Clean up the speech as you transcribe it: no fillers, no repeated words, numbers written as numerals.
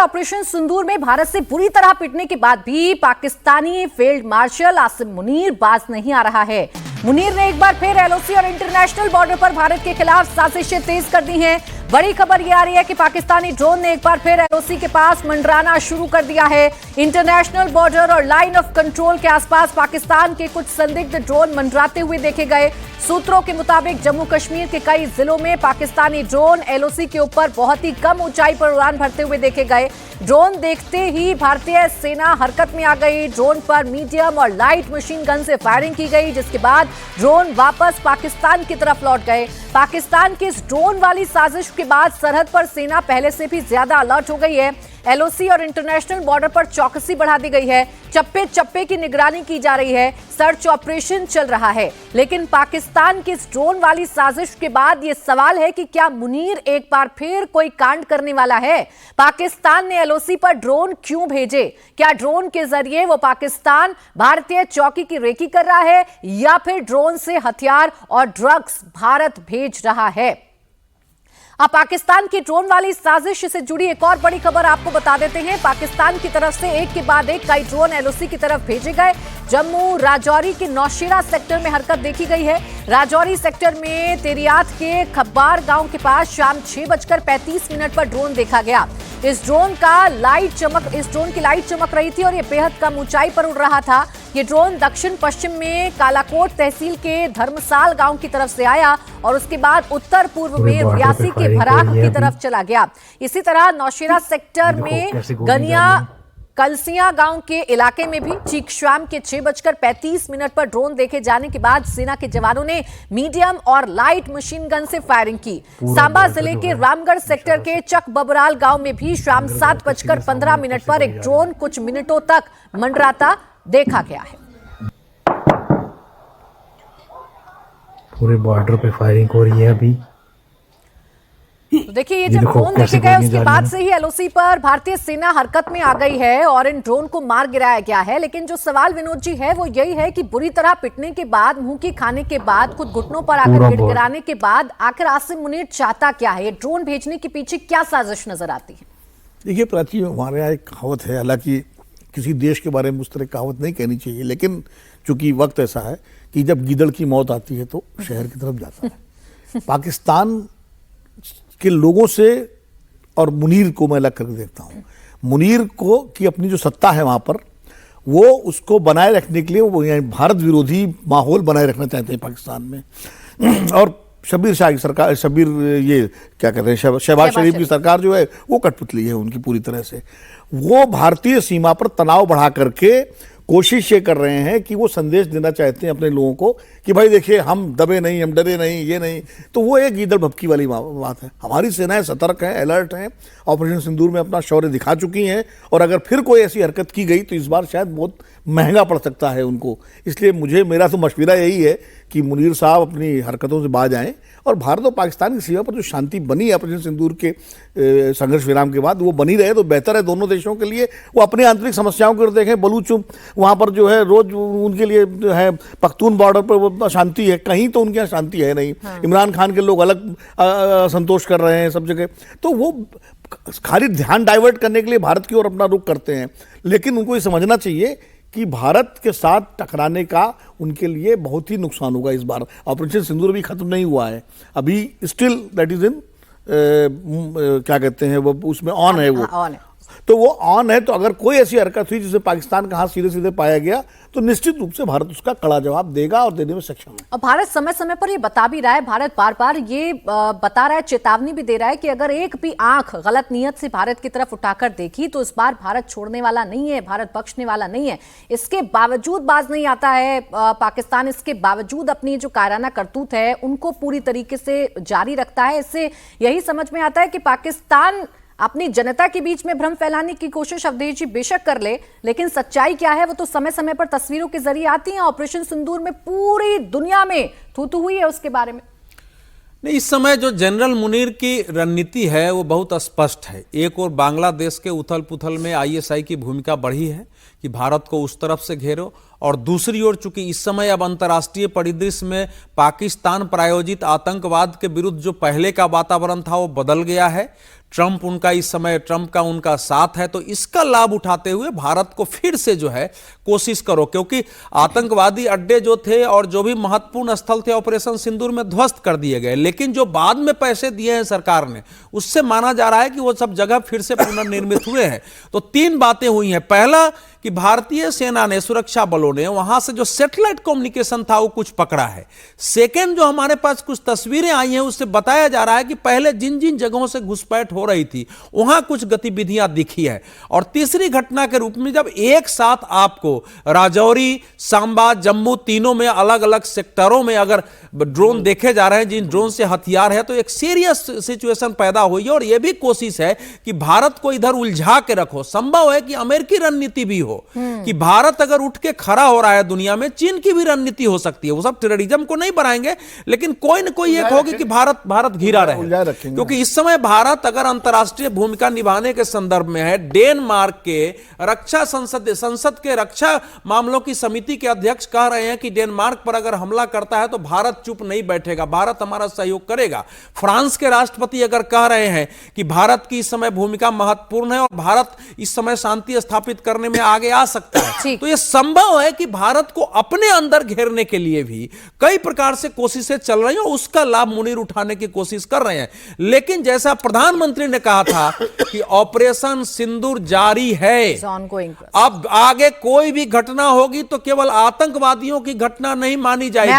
Operation सिंदूर में भारत से बुरी तरह पिटने के बाद भी पाकिस्तानी फील्ड मार्शल आसिम मुनीर बाज नहीं आ रहा है। मुनीर ने एक बार फिर एलओसी और इंटरनेशनल बॉर्डर पर भारत के खिलाफ साजिशें तेज कर दी हैं। बड़ी खबर यह आ रही है कि पाकिस्तानी ड्रोन ने एक बार फिर एलओसी के पास मंडराना शुरू कर दिया है। इंटरनेशनल बॉर्डर और लाइन ऑफ कंट्रोल के आसपास पाकिस्तान के कुछ संदिग्ध ड्रोन मंडराते हुए देखे गए। सूत्रों के मुताबिक जम्मू कश्मीर के कई जिलों में पाकिस्तानी ड्रोन एलओसी के ऊपर बहुत ही कम ऊंचाई पर उड़ान भरते हुए देखे गए। ड्रोन देखते ही भारतीय सेना हरकत में आ गई। ड्रोन पर मीडियम और लाइट मशीन गन से फायरिंग की गई, जिसके बाद ड्रोन वापस पाकिस्तान की तरफ लौट गए। पाकिस्तान की इस ड्रोन वाली साजिश के बाद सरहद पर सेना पहले से भी ज्यादा अलर्ट हो गई है। एलओसी और इंटरनेशनल बॉर्डर पर चौकसी बढ़ा दी गई है। चप्पे चप्पे की निगरानी की जा रही है। सर्च ऑपरेशन चल रहा है। लेकिन पाकिस्तान की इस ड्रोन वाली साजिश के बाद यह सवाल है कि क्या मुनीर एक बार फिर कोई कांड करने वाला है? पाकिस्तान ने एलओसी पर ड्रोन क्यों भेजे? क्या ड्रोन के जरिए वो पाकिस्तान भारतीय चौकी की रेकी कर रहा है, या फिर ड्रोन से हथियार और ड्रग्स भारत भेज रहा है? अब पाकिस्तान की ड्रोन वाली साजिश से जुड़ी एक और बड़ी खबर आपको बता देते हैं। पाकिस्तान की तरफ से एक के बाद एक कई ड्रोन एलओसी की तरफ भेजे गए। जम्मू राजौरी के नौशेरा सेक्टर में हरकत देखी गई है। राजौरी सेक्टर में तेरियात के खब्बार गांव के पास शाम 6:35 पर ड्रोन देखा गया। इस ड्रोन की लाइट चमक रही थी और ये बेहद कम ऊंचाई पर उड़ रहा था। ये ड्रोन दक्षिण पश्चिम में कालाकोट तहसील के धर्मसाल गांव की तरफ से आया और उसके बाद उत्तर पूर्व में रियासी के भराख की तरफ चला गया। इसी तरह नौशेरा सेक्टर में गनिया कलसिया गांव के इलाके में भी ठीक शाम के 6:35 पर ड्रोन देखे जाने के बाद सेना के जवानों ने मीडियम और लाइट मशीन गन से फायरिंग की। सांबा जिले के रामगढ़ सेक्टर के चक बबराल गांव में भी शाम 7:15 पर एक ड्रोन कुछ मिनटों तक मंडराता देखा गया है। पूरे बॉर्डर पे फायरिंग हो रही है अभी। तो देखिए, ये जब ड्रोन देखे गए उसके बाद से ही एलओसी पर भारतीय सेना हरकत में आ गई है और इन ड्रोन को मार गिराया गया है। लेकिन जो सवाल विनोद जी है वो यही है कि बुरी तरह पिटने के बाद, मुंह की खाने के बाद, खुद घुटनों पर आकर गिड़गिड़ाने के बाद आखिर आसिम मुनीर चाहता क्या है? ये ड्रोन भेजने के पीछे क्या साजिश नजर आती है? देखिए प्राची, हमारे यहाँ एक कहावत है, हालांकि किसी देश के बारे में उस तरह कहावत नहीं कहनी चाहिए, लेकिन चूंकि वक्त ऐसा है कि जब गीदड़ की मौत आती है तो शहर की तरफ जाता है। पाकिस्तान के लोगों से और मुनीर को मैं अलग करके देखता हूँ। मुनीर को की अपनी जो सत्ता है वहाँ पर, वो उसको बनाए रखने के लिए वो भारत विरोधी माहौल बनाए रखना चाहते हैं पाकिस्तान में। और शबीर शाह की सरकार, ये क्या कहते हैं, शहबाज शरीफ की सरकार जो है वो कठपुतली है उनकी पूरी तरह से। वो भारतीय सीमा पर तनाव बढ़ा करके कोशिश ये कर रहे हैं कि वो संदेश देना चाहते हैं अपने लोगों को कि भाई देखिए, हम दबे नहीं, हम डरे नहीं, ये नहीं। तो वो एक गीदड़ भभकी वाली बात है। हमारी सेनाएं सतर्क हैं, अलर्ट हैं, ऑपरेशन सिंदूर में अपना शौर्य दिखा चुकी हैं, और अगर फिर कोई ऐसी हरकत की गई तो इस बार शायद बहुत महंगा पड़ सकता है उनको। इसलिए मेरा तो मशवरा यही है कि मुनीर साहब अपनी हरकतों से बाज आएँ और भारत और पाकिस्तान की सीमा पर जो शांति बनी है ऑपरेशन सिंदूर के संघर्ष विराम के बाद, वो बनी रहे तो बेहतर है दोनों देशों के लिए। वो अपनी आंतरिक समस्याओं को देखें। बलूच वहाँ पर जो है रोज उनके लिए जो है पख्तून बॉर्डर पर वो शांति है, कहीं तो उनके यहाँ शांति है नहीं। हाँ। इमरान खान के लोग अलग संतोष कर रहे हैं सब जगह। तो वो खाली ध्यान डाइवर्ट करने के लिए भारत की ओर अपना रुख करते हैं, लेकिन उनको ये समझना चाहिए कि भारत के साथ टकराने का उनके लिए बहुत ही नुकसान होगा इस बार। ऑपरेशन सिंदूर अभी खत्म नहीं हुआ है, अभी स्टिल दैट इज इन क्या कहते हैं वो, उसमें ऑन है वो। ऑन है तो वो ऑन है। तो अगर कोई ऐसी हरकत हुई जिसे पाकिस्तान का हाथ सीधे सीधे पाया गया तो निश्चित रूप से भारत उसका कड़ा जवाब देगा और देने में सक्षम है। और भारत समय समय पर ये बता भी रहा है, भारत बार बार ये बता रहा है, चेतावनी भी दे रहा है कि अगर एक भी आंख गलत नियत से भारत की तरफ उठाकर देखी तो इस बार भारत छोड़ने वाला नहीं है, भारत बख्शने वाला नहीं है। इसके बावजूद बाज नहीं आता है पाकिस्तान। इसके बावजूद अपनी जो कायराना करतूत है उनको पूरी तरीके से जारी रखता है। इससे यही समझ में आता है कि पाकिस्तान अपनी जनता के बीच में भ्रम फैलाने की कोशिश अवधेश जी बेशक कर ले, लेकिन सच्चाई क्या है वो तो समय समय पर तस्वीरों के जरिए आती हैं। ऑपरेशन सिंदूर में पूरी दुनिया में थू हुई है उसके बारे में। नहीं, इस समय जो जनरल मुनीर की रणनीति है वो बहुत स्पष्ट है। एक और बांग्लादेश के उथल पुथल में आईएसआई की भूमिका बढ़ी है कि भारत को उस तरफ से घेरो, और दूसरी ओर चूंकि इस समय अब अंतर्राष्ट्रीय परिदृश्य में पाकिस्तान प्रायोजित आतंकवाद के विरुद्ध जो पहले का वातावरण था वो बदल गया है। ट्रंप का उनका साथ है, तो इसका लाभ उठाते हुए भारत को फिर से जो है कोशिश करो, क्योंकि आतंकवादी अड्डे जो थे और जो भी महत्वपूर्ण स्थल थे ऑपरेशन सिंदूर में ध्वस्त कर दिए गए, लेकिन जो बाद में पैसे दिए हैं सरकार ने, उससे माना जा रहा है कि वो सब जगह फिर से पुनर्निर्मित हुए हैं। तो 3 बातें हुई हैं। पहला कि भारतीय सेना ने, सुरक्षा बलों ने वहां से जो सैटेलाइट कम्युनिकेशन था वो कुछ पकड़ा है। सेकेंड, जो हमारे पास कुछ तस्वीरें आई हैं उससे बताया जा रहा है कि पहले जिन जिन जगहों से घुसपैठ हो रही थी वहां कुछ गतिविधियां दिखी है। और तीसरी घटना के रूप में जब एक साथ आपको राजौरी, सांबा, जम्मू तीनों में अलग अलग सेक्टरों में अगर ड्रोन देखे जा रहे हैं जिन ड्रोन से हथियार है, तो एक सीरियस सिचुएशन पैदा हुई है। और यह भी कोशिश है कि भारत को इधर उलझा के रखो। संभव है कि अमेरिकी रणनीति भी हो कि भारत अगर उठ के खड़ा हो रहा है दुनिया में, चीन की भी रणनीति हो सकती है। वो सब टेररिज्म को नहीं बढ़ाएंगे, लेकिन कोई न कोई एक होगी कि भारत घिरा रहे। क्योंकि इस समय भारत अगर अंतर्राष्ट्रीय भूमिका निभाने के संदर्भ में है, डेनमार्क के रक्षा संसद के रक्षा मामलों की समिति के अध्यक्ष कह रहे हैं कि डेनमार्क पर अगर हमला करता है तो भारत चुप नहीं बैठेगा, भारत हमारा सहयोग करेगा। फ्रांस के राष्ट्रपति अगर कह रहे हैं कि भारत की इस समय भूमिका महत्वपूर्ण है और भारत इस समय शांति स्थापित करने में आगे आ सकता है, तो यह संभव है कि भारत को अपने अंदर घेरने के लिए भी कई प्रकार से कोशिशें चल रही हैं और उसका लाभ मुनीर उठाने की कोशिश कर रहे हैं। लेकिन जैसा प्रधानमंत्री ने कहा था कि ऑपरेशन सिंदूर जारी है, अब आगे कोई भी घटना होगी तो केवल आतंकवादियों की घटना नहीं मानी जाएगी।